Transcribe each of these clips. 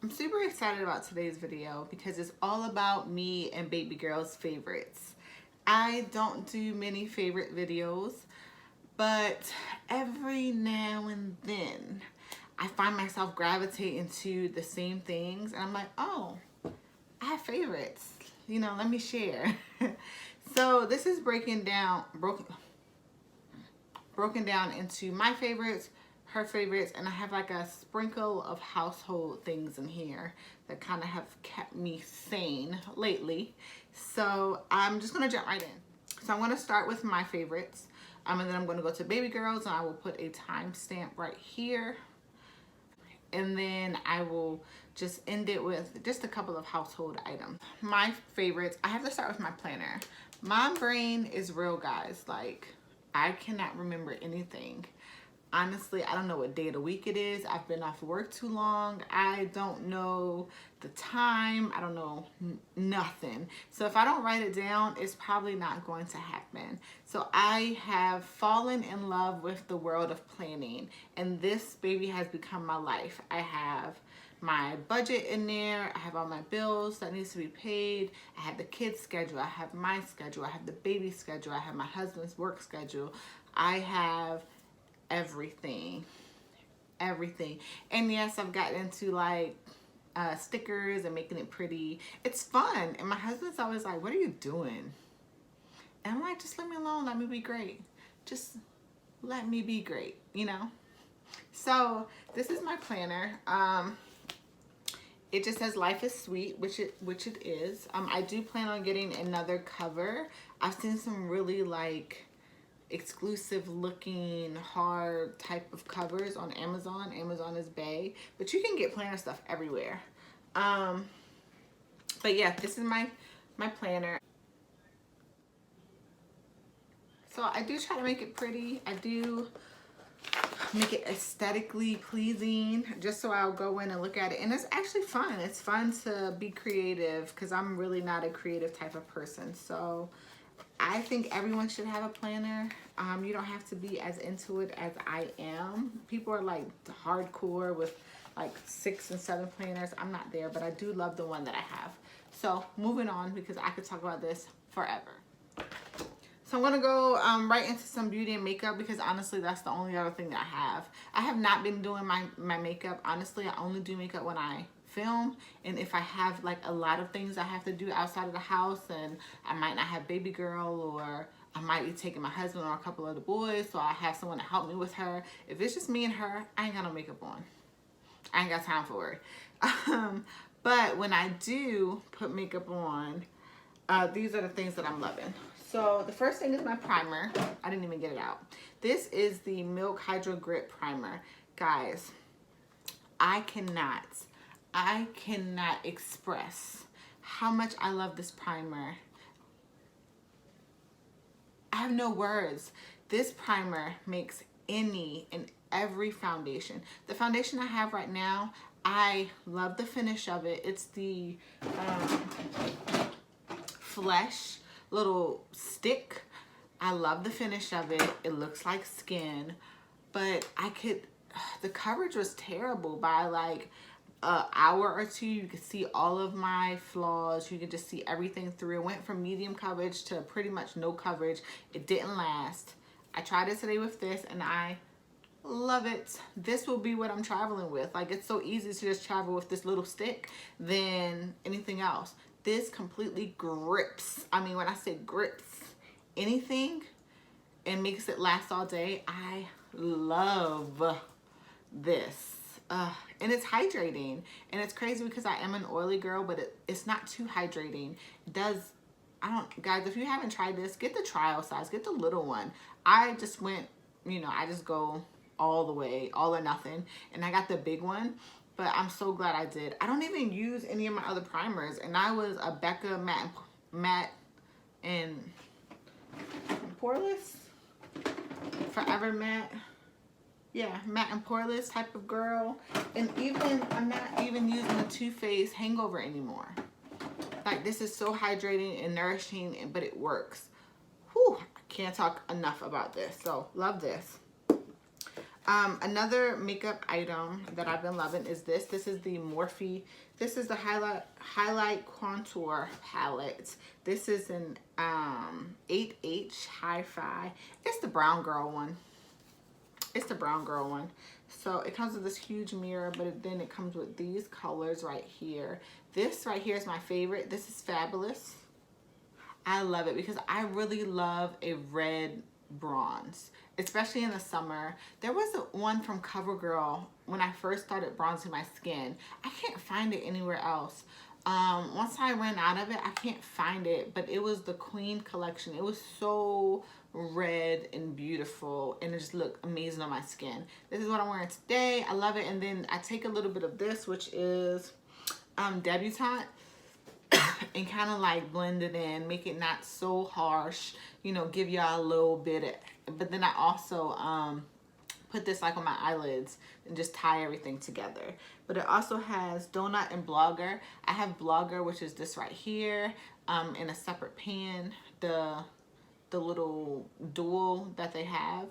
I'm super excited about today's video because it's all about me and baby girl's favorites. I don't do many favorite videos, but every now and then I find myself gravitating to the same things and I'm like, oh, I have favorites. You know, let me share. So this is broken down into my favorites, her favorites, and I have like a sprinkle of household things in here that kind of have kept me sane lately. So I'm just gonna jump right in. So I'm gonna start with my favorites, and then I'm gonna go to baby girls, and I will put a timestamp right here. And then I will just end it with just a couple of household items. My favorites, I have to start with my planner. My brain is real, guys. Like, I cannot remember anything. Honestly, I don't know what day of the week it is. I've been off work too long. I don't know the time. I don't know nothing. So if I don't write it down, it's probably not going to happen. So I have fallen in love with the world of planning, and this baby has become my life. I have my budget in there. I have all my bills that needs to be paid. I have the kids' schedule. I have my schedule. I have the baby schedule. I have my husband's work schedule. I have everything. And yes, I've gotten into like stickers and making it pretty. It's fun. And my husband's always like, what are you doing? And I'm like, just let me alone. Let me be great. Just let me be great, you know? So this is my planner. It just says life is sweet, which it is. I do plan on getting another cover. I've seen some really like exclusive looking hard type of covers on Amazon. Amazon is bae, but you can get planner stuff everywhere. But yeah, this is my planner. So I do try to make it pretty. I do make it aesthetically pleasing, just so I'll go in and look at it, and it's actually fun. It's fun to be creative because I'm really not a creative type of person. So I think everyone should have a planner. You don't have to be as into it as I am. People are like hardcore with like 6 and 7 planners. I'm not there, but I do love the one that I have. So moving on, because I could talk about this forever. So I'm gonna go right into some beauty and makeup, because honestly that's the only other thing that I have. I have not been doing my makeup. Honestly, I only do makeup when I film, and if I have like a lot of things I have to do outside of the house, and I might not have baby girl, or I might be taking my husband or a couple of the boys, so I have someone to help me with her. If it's just me and her, I ain't got no makeup on. I ain't got time for it. But when I do put makeup on, these are the things that I'm loving. So the first thing is my primer. I didn't even get it out. This is the Milk Hydro Grip Primer. Guys, I cannot express how much I love this primer. I have no words. This primer makes any and every foundation. The foundation I have right now, I love the finish of it. It's the Flesh little stick. I love the finish of it. It looks like skin, but the coverage was terrible. By like an hour or two, you could see all of my flaws. You could just see everything through. It went from medium coverage to pretty much no coverage. It didn't last. I tried it today with this, and I love it. This will be what I'm traveling with. Like, it's so easy to just travel with this little stick than anything else. This completely grips. I mean, when I say grips anything and makes it last all day, I love this. And it's hydrating, and it's crazy because I am an oily girl, but it's not too hydrating. It does. Guys, if you haven't tried this, get the trial size, get the little one. I just went, you know, I just go all the way, all or nothing, and I got the big one. But I'm so glad I did. I don't even use any of my other primers, and I was a Becca matte and poreless, forever matte. Yeah, matte and poreless type of girl. And even, I'm not even using the Too Faced Hangover anymore. Like, this is so hydrating and nourishing, but it works. Whew, I can't talk enough about this. So, love this. Another makeup item that I've been loving is this. This is the Morphe. This is the highlight contour palette. This is an 8H Hi-Fi. It's the brown girl one. It's the brown girl one. So it comes with this huge mirror, but then it comes with these colors right here. This right here is my favorite. This is fabulous. I love it because I really love a red bronze, especially in the summer. There was one from CoverGirl when I first started bronzing my skin. I can't find it anywhere else. Once I ran out of it, I can't find it, but it was the Queen collection. It was so red and beautiful, and it just looked amazing on my skin. This is what I'm wearing today. I love it. And then I take a little bit of this, which is Debutante, and kind of like blend it in, make it not so harsh, you know, give y'all a little bit but then I also put this like on my eyelids and just tie everything together. But it also has Donut and Blogger. I have Blogger, which is this right here, in a separate pan, the little dual that they have.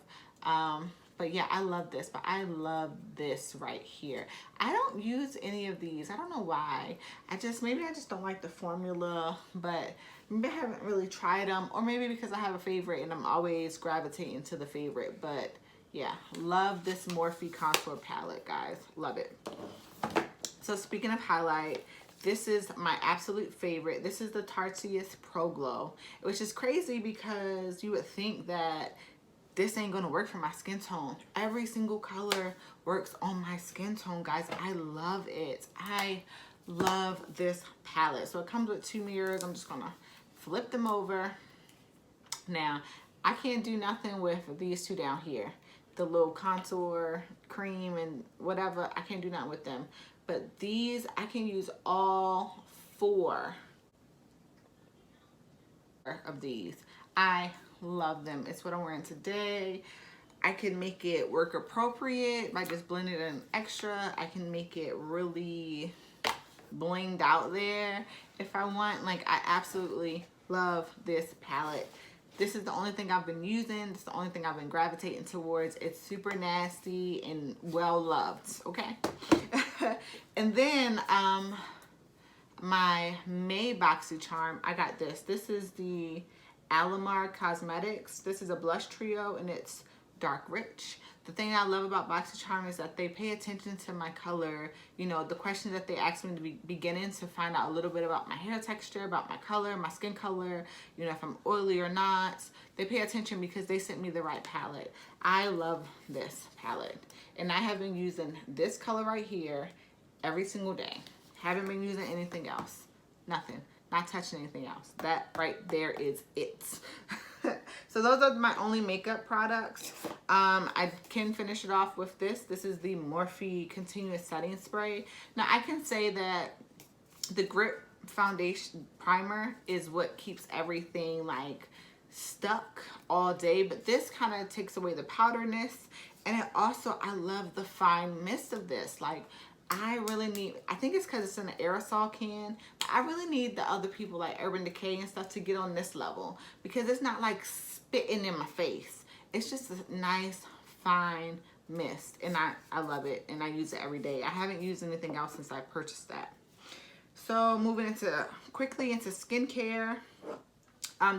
But yeah, I love this, but I love this right here. I don't use any of these. I don't know why. Maybe I just don't like the formula, but maybe I haven't really tried them, or maybe because I have a favorite and I'm always gravitating to the favorite. But yeah, love this Morphe contour palette, guys. Love it. So speaking of highlight, this is my absolute favorite. This is the Tarteist Pro Glow, which is crazy because you would think that this ain't gonna work for my skin tone. Every single color works on my skin tone, guys. I love it. I love this palette. So it comes with 2 mirrors. I'm just gonna flip them over. Now, I can't do nothing with these 2 down here. The little contour cream and whatever, I can't do nothing with them. But these, I can use all 4 of these. I love them. It's what I'm wearing today. I can make it work appropriate by just blending it in extra. I can make it really blinged out there if I want. Like, I absolutely love this palette. This is the only thing I've been using. It's the only thing I've been gravitating towards. It's super nasty and well loved, okay? And then my May BoxyCharm, I got this. This is the Alamar Cosmetics. This is a blush trio and it's dark rich. The thing I love about BoxyCharm is that they pay attention to my color. You know, the questions that they ask me to be beginning to find out a little bit about my hair texture, about my color, my skin color, you know, if I'm oily or not. They pay attention because they sent me the right palette. I love this palette. And I have been using this color right here every single day. Haven't been using anything else. Nothing. Not touching anything else. That right there is it. So those are my only makeup products. I can finish it off with this. This is the Morphe Continuous Setting Spray. Now I can say that the Grip Foundation Primer is what keeps everything like stuck all day, but this kind of takes away the powderness. And it also, I love the fine mist of this. Like, I really need, I think it's because it's in an aerosol can, but I really need the other people like Urban Decay and stuff to get on this level because it's not like spitting in my face. It's just a nice, fine mist, and I love it, and I use it every day. I haven't used anything else since I purchased that. So moving quickly into skincare.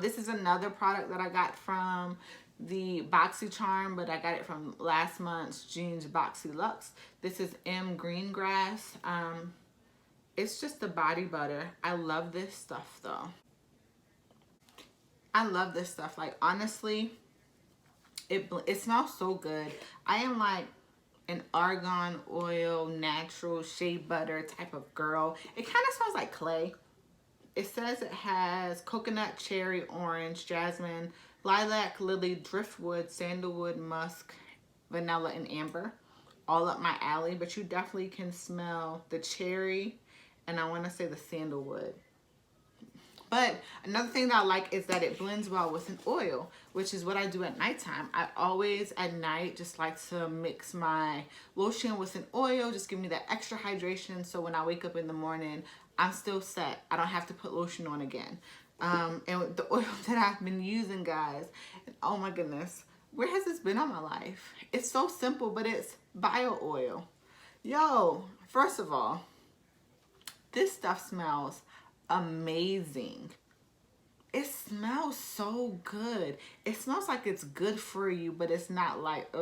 This is another product that I got from the BoxyCharm, but I got it from last month's June's Boxy Luxe. This is M Greengrass. It's just a body butter. I love this stuff though. I love this stuff. Like, honestly, it smells so good. I am like an argan oil, natural shea butter type of girl. It kind of smells like clay. It says it has coconut, cherry, orange, jasmine, lilac, lily, driftwood, sandalwood, musk, vanilla, and amber. All up my alley, but you definitely can smell the cherry and I want to say the sandalwood. But another thing that I like is that it blends well with an oil, which is what I do at nighttime. I always at night just like to mix my lotion with an oil, just give me that extra hydration, so when I wake up in the morning, I'm still set. I don't have to put lotion on again. And the oil that I've been using, guys, and oh my goodness, Where has this been all my life? It's so simple, but it's bio oil. Yo, first of all, this stuff smells amazing. It smells so good. It smells like it's good for you, but it's not like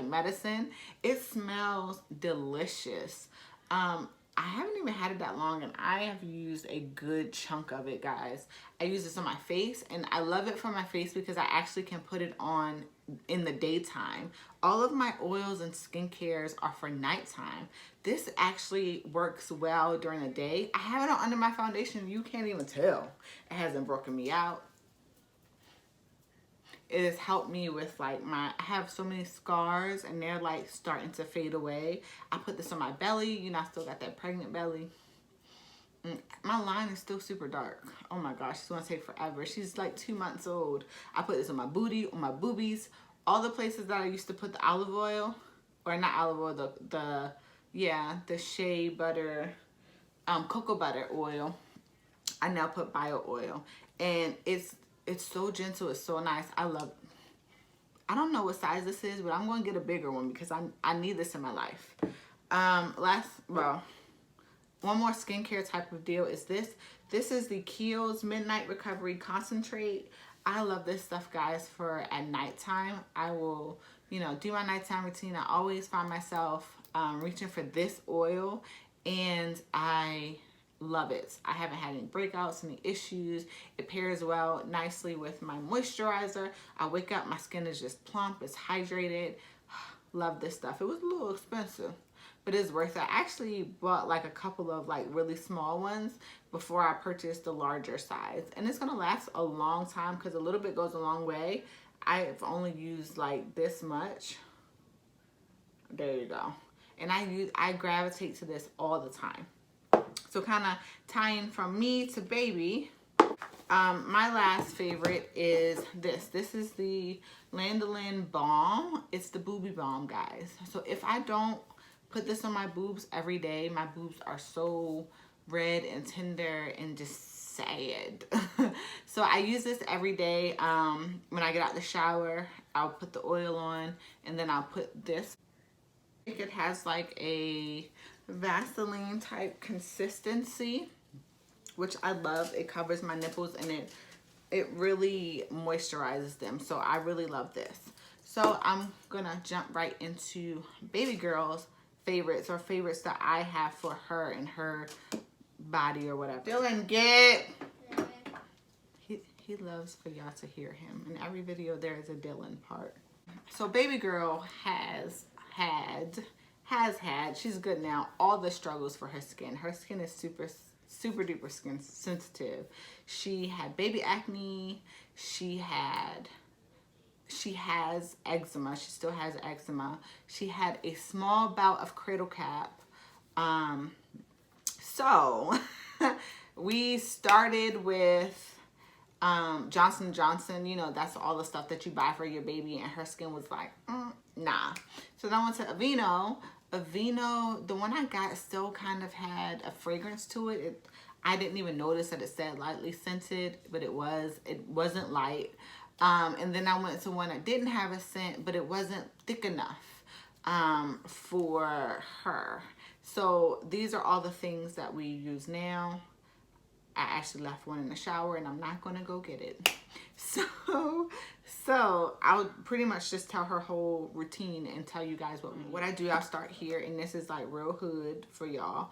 medicine. It smells delicious. I haven't even had it that long, and I have used a good chunk of it, guys. I use this on my face, and I love it for my face because I actually can put it on in the daytime. All of my oils and skincares are for nighttime. This actually works well during the day. I have it on under my foundation. You can't even tell. It hasn't broken me out. It has helped me with like I have so many scars and they're like starting to fade away. I put this on my belly. You know, I still got that pregnant belly. My line is still super dark. Oh my gosh, it's gonna take forever. She's like 2 months old. I put this on my booty, on my boobies, all the places that I used to put the olive oil, or not olive oil, the shea butter, cocoa butter oil. I now put bio oil, and it's so gentle. It's so nice. I love it. I don't know what size this is, but I'm going to get a bigger one because I need this in my life. One more skincare type of deal is this. This is the Kiehl's Midnight Recovery Concentrate. I love this stuff, guys, for at nighttime. I will, do my nighttime routine. I always find myself reaching for this oil, and I love it. I haven't had any breakouts, any issues. It pairs well nicely with my moisturizer. I wake up, my skin is just plump, it's hydrated. Love this stuff. It was a little expensive, but it's worth it. I actually bought like a couple of like really small ones before I purchased the larger size, and it's gonna last a long time because a little bit goes a long way. I've only used like this much. There you go. And I gravitate to this all the time. So kind of tying from me to baby, my last favorite is this. This is the Lanolin Balm. It's the Boobie Balm, guys. So if I don't put this on my boobs every day, my boobs are so red and tender and just sad. So I use this every day. When I get out the shower, I'll put the oil on, and then I'll put this. It has like a Vaseline type consistency, which I love. It covers my nipples and it really moisturizes them. So I really love this. So I'm gonna jump right into baby girl's favorites, or favorites that I have for her and her body or whatever. Dylan, get. He loves for y'all to hear him. In every video there is a Dylan part. So baby girl has had, she's good now, all the struggles for her skin. Her skin is super duper skin sensitive. She had baby acne. She has eczema. She still has eczema. She had a small bout of Cradle Cap. So we started with Johnson & Johnson. That's all the stuff that you buy for your baby, and her skin was like, nah. So then I went to Aveeno. The one I got still kind of had a fragrance to it. I didn't even notice that it said lightly scented, but it wasn't light. And then I went to one that didn't have a scent, but it wasn't thick enough for her. So these are all the things that we use now. I actually left one in the shower, and I'm not going to go get it. So I'll pretty much just tell her whole routine and tell you guys what I do. I'll start here, and this is like real hood for y'all.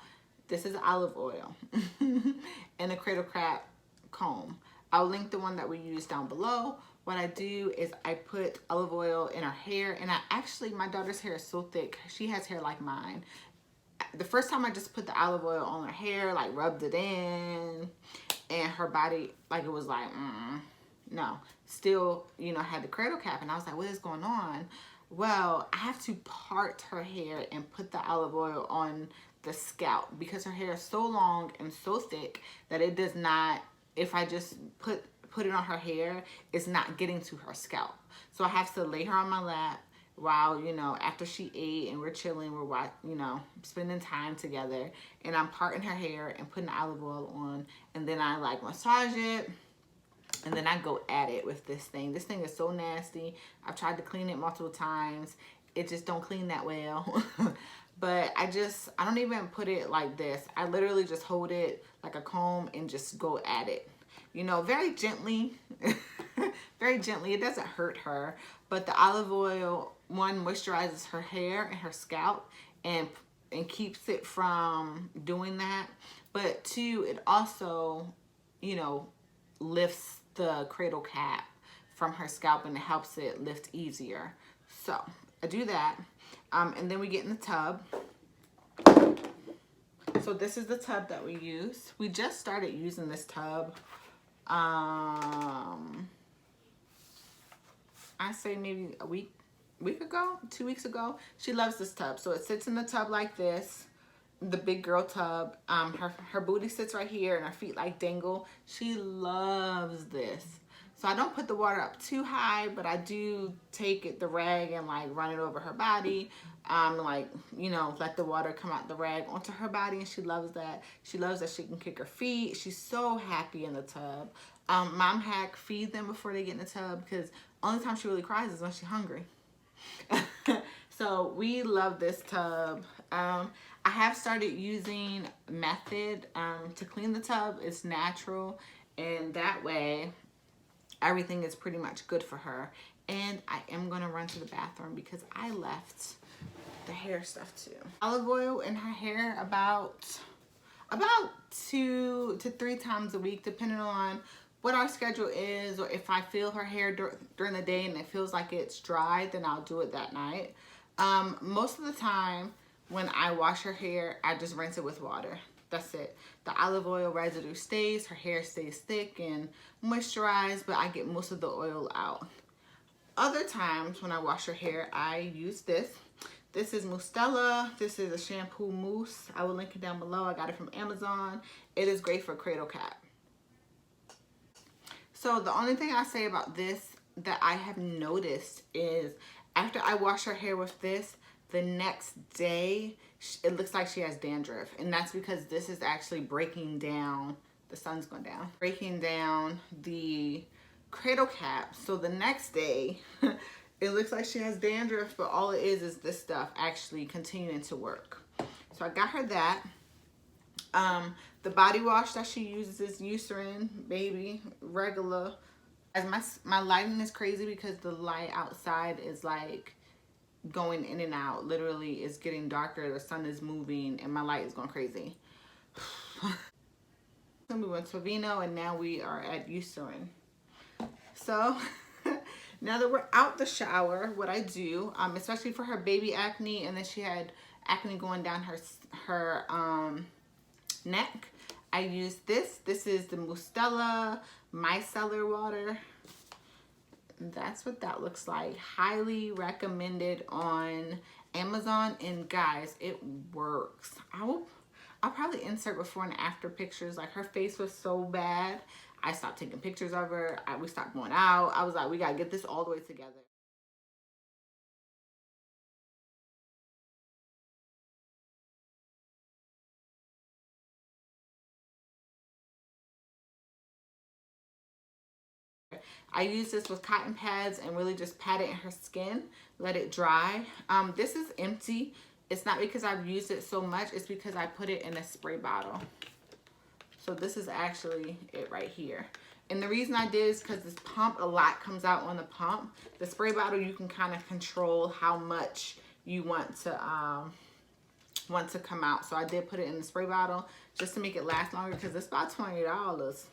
This is olive oil and a Cradle Cap comb. I'll link the one that we use down below. What I do is I put olive oil in her hair, and my daughter's hair is so thick. She has hair like mine. The first time I just put the olive oil on her hair, like rubbed it in, and her body, like it was like, no. Still, had the Cradle Cap, and I was like, what is going on? Well, I have to part her hair and put the olive oil on the scalp because her hair is so long and so thick that it does not, if I just put it on her hair, it's not getting to her scalp. So I have to lay her on my lap while, after she ate and we're chilling, we're, spending time together, and I'm parting her hair and putting the olive oil on, and then I like massage it. And then I go at it with this thing. This thing is so nasty. I've tried to clean it multiple times. It just don't clean that well. But I don't even put it like this. I literally just hold it like a comb and just go at it. You know, very gently. Very gently. It doesn't hurt her. But the olive oil, one, moisturizes her hair and her scalp and keeps it from doing that. But two, it also, you know, lifts the cradle cap from her scalp and it helps it lift easier. So I do that. And then we get in the tub. So this is the tub that we use. We just started using this tub. I say maybe a week ago, 2 weeks ago. She loves this tub. So it sits in the tub like this, the big girl tub. Her booty sits right here and her feet like dangle. She loves this. So I don't put the water up too high, but I do take the rag and like run it over her body. Like, you know, let the water come out the rag onto her body, and she loves that. She loves that she can kick her feet. She's so happy in the tub. Mom hack, feed them before they get in the tub, because only time she really cries is when she's hungry. So we love this tub. I have started using Method to clean the tub. It's natural, and that way everything is pretty much good for her. And I am gonna run to the bathroom because I left the hair stuff too. Olive oil in her hair about 2 to 3 times a week, depending on what our schedule is, or if I feel her hair during the day and it feels like it's dry, then I'll do it that night. Most of the time when I wash her hair, I just rinse it with water. That's it. The olive oil residue stays, her hair stays thick and moisturized, but I get most of the oil out. Other times when I wash her hair, I use this. This is Mustella. This is a shampoo mousse. I will link it down below. I got it from Amazon. It is great for Cradle Cap. So the only thing I say about this that I have noticed is after I wash her hair with this, the next day it looks like she has dandruff, and that's because this is actually breaking down, the sun's going down, breaking down the cradle cap. So the next day it looks like she has dandruff, but all it is this stuff actually continuing to work. So I got her that. The body wash that she uses is Eucerin Baby regular. As my lighting is crazy because the light outside is like going in and out. Literally, it's getting darker, the sun is moving, and my light is going crazy. We went to Vino, and now we are at Eucerin. So now that we're out the shower, what I do, especially for her baby acne, and then she had acne going down her neck, I use this. This is the Mustella Micellar Water. That's what that looks like. Highly recommended on Amazon, and guys, it works. I'll probably insert before and after pictures. Like, her face was so bad, I stopped taking pictures of her. We stopped going out. I was like, we gotta get this all the way together. I use this with cotton pads and really just pat it in her skin, let it dry. This is empty. It's not because I've used it so much, it's because I put it in a spray bottle. So this is actually it right here. And the reason I did is because this pump, a lot comes out on the pump. The spray bottle, you can kind of control how much you want to come out. So I did put it in the spray bottle just to make it last longer, because it's about $20.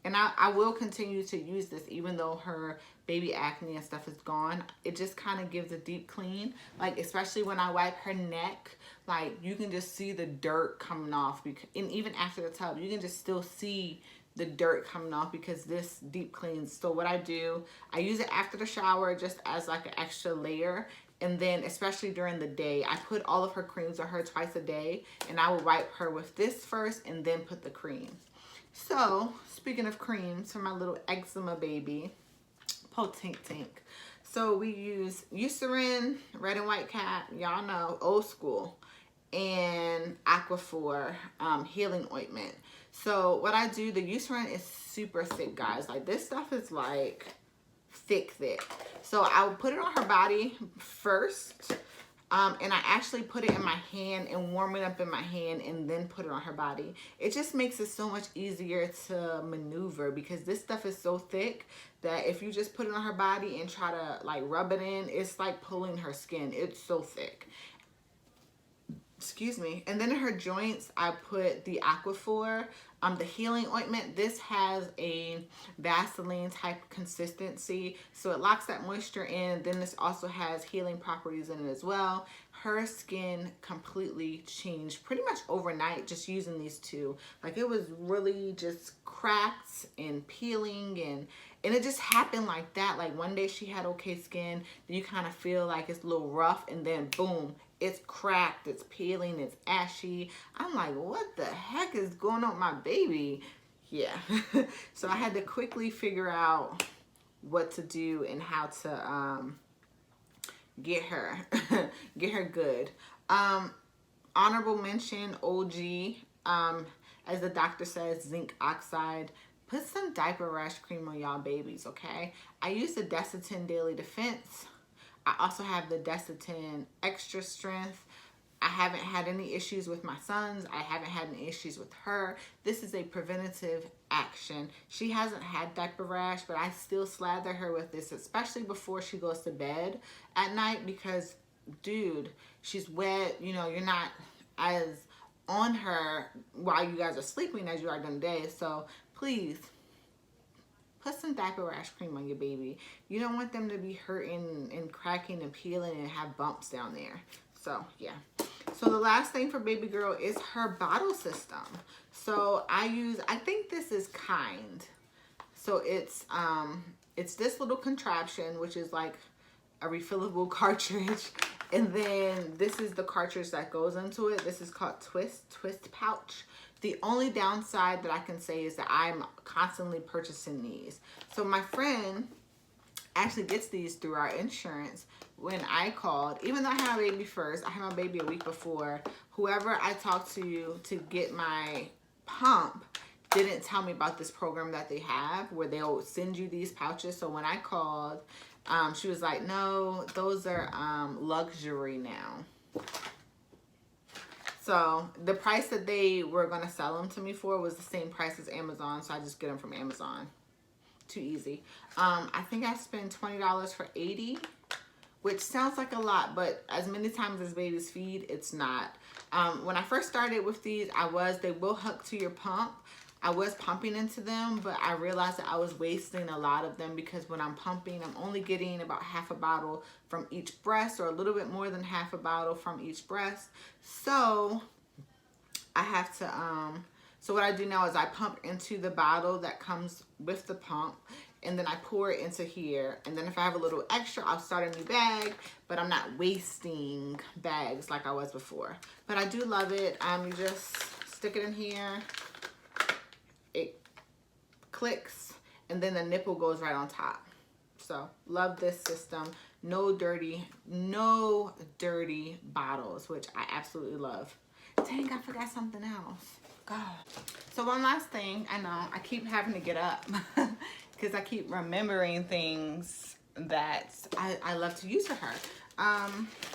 And I will continue to use this even though her baby acne and stuff is gone. It just kind of gives a deep clean. Like, especially when I wipe her neck, like, you can just see the dirt coming off. And even after the tub, you can just still see the dirt coming off because this deep cleans. So what I do, I use it after the shower just as like an extra layer. And then especially during the day, I put all of her creams on her twice a day. And I will wipe her with this first and then put the cream. So, speaking of creams for my little eczema baby, Potink Tink. So we use Eucerin, red and white cap, y'all know, old school. and Aquaphor healing ointment. So what I do, the Eucerin is super thick, guys. Like, this stuff is like thick. So I will put it on her body first. And I actually put it in my hand and warm it up in my hand and then put it on her body. It just makes it so much easier to maneuver because this stuff is so thick that if you just put it on her body and try to like rub it in, it's like pulling her skin. It's so thick. Excuse me. And then in her joints, I put the Aquaphor, the healing ointment. This has a Vaseline type consistency, so it locks that moisture in. Then this also has healing properties in it as well. Her skin completely changed pretty much overnight just using these two. Like, it was really just cracked and peeling, and it just happened like that. Like, one day she had okay skin, then you kind of feel like it's a little rough, and then boom, it's cracked, it's peeling, it's ashy. I'm like, what the heck is going on with my baby? Yeah. So I had to quickly figure out what to do and how to get her good. Honorable mention, OG, as the doctor says, zinc oxide. Put some diaper rash cream on y'all babies, okay? I use the Desitin Daily Defense. I also have the Desitin Extra Strength. I haven't had any issues with my sons. I haven't had any issues with her. This is a preventative action. She hasn't had diaper rash, but I still slather her with this, especially before she goes to bed at night because, dude, she's wet. You know, you're not as on her while you guys are sleeping as you are during the day. So please, put some diaper rash cream on your baby. You don't want them to be hurting and cracking and peeling and have bumps down there. So, yeah. So the last thing for baby girl is her bottle system. So I think this is Kind. So it's this little contraption, which is like a refillable cartridge. And then this is the cartridge that goes into it. This is called Twist Pouch. The only downside that I can say is that I'm constantly purchasing these. So my friend actually gets these through our insurance. When I called, even though I had my baby first, I had my baby a week before, whoever I talked to get my pump didn't tell me about this program that they have where they'll send you these pouches. So when I called, she was like, no, those are luxury now. So the price that they were going to sell them to me for was the same price as Amazon. So I just get them from Amazon. Too easy. I think I spent $20 for 80, which sounds like a lot, but as many times as babies feed, it's not. When I first started with these, they will hook to your pump. I was pumping into them, but I realized that I was wasting a lot of them because when I'm pumping, I'm only getting about half a bottle from each breast, or a little bit more than half a bottle from each breast. So I have to, so what I do now is I pump into the bottle that comes with the pump, and then I pour it into here. And then if I have a little extra, I'll start a new bag, but I'm not wasting bags like I was before. But I do love it. You just stick it in here. It clicks, and then the nipple goes right on top. So love this system. No dirty bottles, which I absolutely love. Dang, I forgot something else. God. So one last thing, I know I keep having to get up because I keep remembering things that I love to use for her.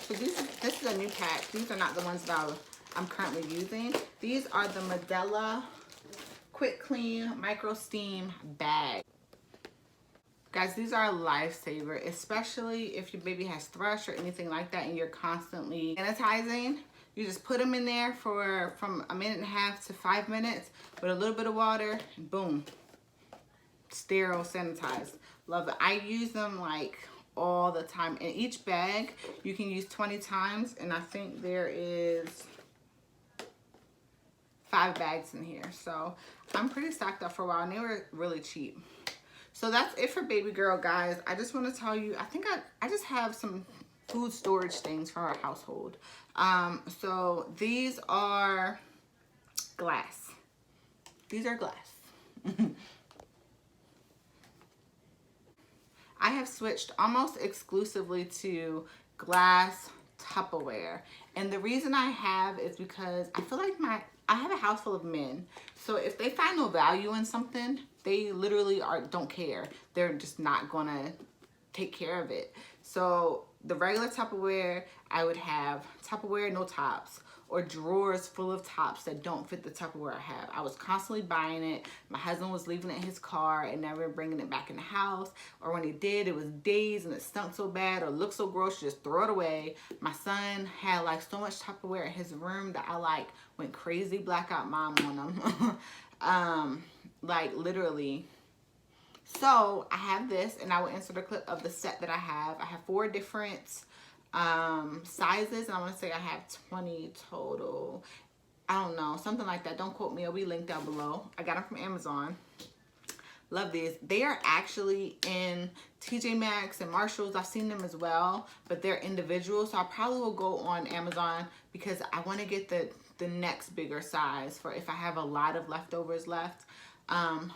So this is a new pack. These are not the ones that I'm currently using. These are the Mustella Quick Clean Micro Steam Bag. Guys, these are a lifesaver, especially if your baby has thrush or anything like that and you're constantly sanitizing. You just put them in there for from 1.5 minutes to 5 minutes with a little bit of water, and boom, sterile, sanitized. Love it. I use them like all the time. In each bag, you can use 20 times, and I think there is 5 bags in here. So I'm pretty stocked up for a while, and they were really cheap. So that's it for baby girl, guys. I just want to tell you, I think I just have some food storage things for our household. So these are glass. These are glass. I have switched almost exclusively to glass Tupperware. And the reason I have is because I feel like I have a house full of men. So if they find no value in something, they literally don't care. They're just not gonna take care of it. So the regular Tupperware, I would have Tupperware no tops, or drawers full of tops that don't fit the Tupperware I have. I was constantly buying it. My husband was leaving it in his car and never bringing it back in the house. Or when he did, it was days and it stunk so bad or looked so gross, just throw it away. My son had like so much Tupperware in his room that I like went crazy blackout mom on him. Like literally. So I have this, and I will insert a clip of the set that I have. I have 4 different sizes, and I want to say I have 20 total. I don't know, something like that. Don't quote me. It'll be linked down below. I got them from Amazon. Love these. They are actually in TJ Maxx and Marshalls. I've seen them as well, but they're individual. So I probably will go on Amazon because I want to get the next bigger size for if I have a lot of leftovers left.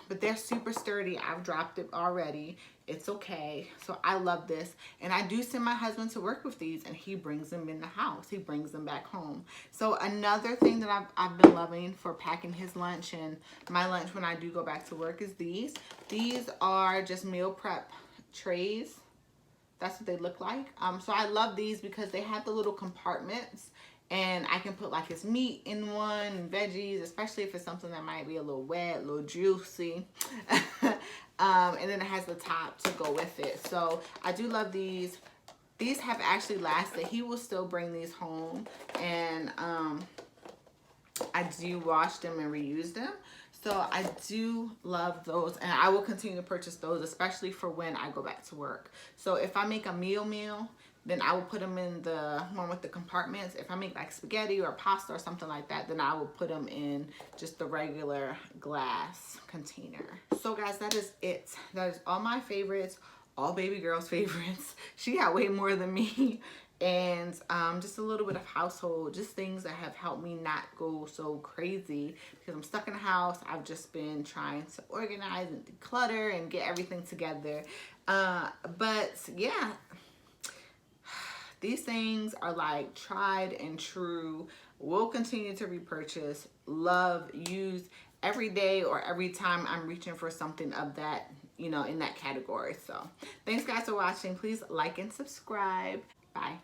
But they're super sturdy. I've dropped it already. It's okay. So I love this. And I do send my husband to work with these, and he brings them in the house. He brings them back home. So another thing that I've been loving for packing his lunch and my lunch when I do go back to work is these. These are just meal prep trays. That's what they look like. So I love these because they have the little compartments, and I can put like his meat in one and veggies, especially if it's something that might be a little wet, a little juicy. And then it has the top to go with it. So I do love these. These have actually lasted. He will still bring these home, and I do wash them and reuse them. So I do love those, and I will continue to purchase those, especially for when I go back to work. So if I make a meal, then I will put them in the one with the compartments. If I make like spaghetti or pasta or something like that, then I will put them in just the regular glass container. So guys, that is it. That is all my favorites, all baby girl's favorites. She got way more than me. And just a little bit of household, just things that have helped me not go so crazy because I'm stuck in the house. I've just been trying to organize and declutter and get everything together. But yeah, these things are like tried and true. Will continue to repurchase, love, use every day or every time I'm reaching for something of that, you know, in that category. So thanks guys for watching. Please like and subscribe. Bye.